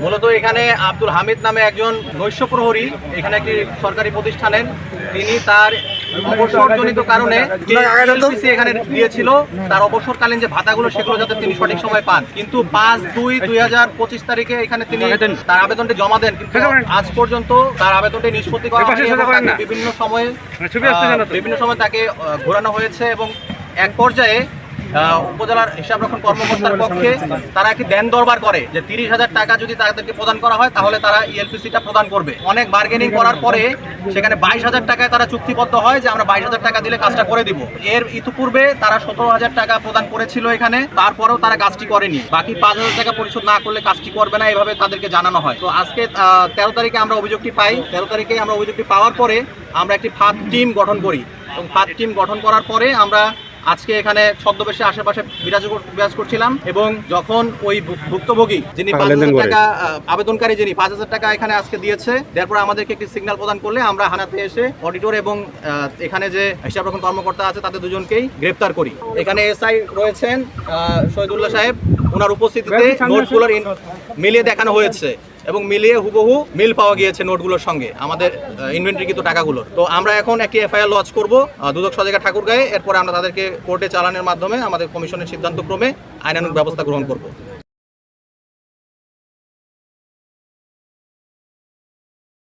মূলত এখানে আব্দুল হামিদ নামে একজন নৈশ প্রহরী এখানে একটি সরকারি প্রতিষ্ঠানের, তিনি তার অবসরজনিত কারণে এখানে দিয়েছিল তার অবসরকালীন যে ভাতাগুলো সেগুলো যাতে তিনি সঠিক সময় পান, কিন্তু 5/2/2025 তারিখে এখানে তিনি তার আবেদনটি জমা দেন, কিন্তু আজ পর্যন্ত তার আবেদনটি নিষ্পত্তি করা হয়নি। বিভিন্ন সময় তাকে ঘোরানো হয়েছে এবং এক পর্যায়ে উপজেলার হিসাবরক্ষণ কর্মকর্তার পক্ষে তারা একটি দেন দরবার করে যে 30,000 টাকা যদি তাদেরকে প্রদান করা হয় তাহলে তারা ইএলপিসিটা প্রদান করবে। অনেক বার্গেনিং করার পরে সেখানে 22,000 টাকায় তারা চুক্তিবদ্ধ হয় যে আমরা 22,000 টাকা দিলে কাজটা করে দিব। এর ইতিপূর্বে তারা 17,000 টাকা প্রদান করেছিল এখানে, তারপরেও তারা কাজটি করেনি। বাকি 5,000 টাকা পরিশোধ না করলে কাজটি করবে না, এভাবে তাদেরকে জানানো হয়। তো আজকে 13 তারিখে আমরা অভিযোগটি পাই। 13 তারিখে আমরা অভিযোগটি পাওয়ার পরে আমরা একটি ফাঁদ টিম গঠন করি এবং ফাঁদ টিম গঠন করার পরে আমরা আজকে এখানে ছদ্মবেশে আশেপাশে বিরাজ করছিলাম এবং যখন ওই ভুক্তভোগী যিনি 5,000 টাকা আবেদনকারী যিনি 5,000 টাকা এখানে আজকে দিয়েছে, তারপর আমাদেরকে একটি সিগন্যাল প্রদান করলে আমরা হানাতে এসে অডিটর এবং এখানে যে হিসাবরক্ষণ কর্মকর্তা আছে তাদের দুজনকেই গ্রেপ্তার করি। এখানে এসআই রয়েছেন শহীদুল্লাহ সাহেব, ওনার উপস্থিতিতে নোটগুলোর মিলিয়ে দেখানো হয়েছে এবং মিলিয়ে হুবহু মিল পাওয়া গিয়েছে নোটগুলোর সঙ্গে আমাদের ইনভেন্টরিকৃত টাকাগুলোর। তো আমরা এখন একটি এফআইআর লঞ্চ করব দুদক সদর ঠাকুরগাঁয়ে। এরপরে আমরা তাদেরকে কোর্টে চালানোর মাধ্যমে আমাদের কমিশনের সিদ্ধান্তক্রমে আইনানুগ ব্যবস্থা গ্রহণ করব।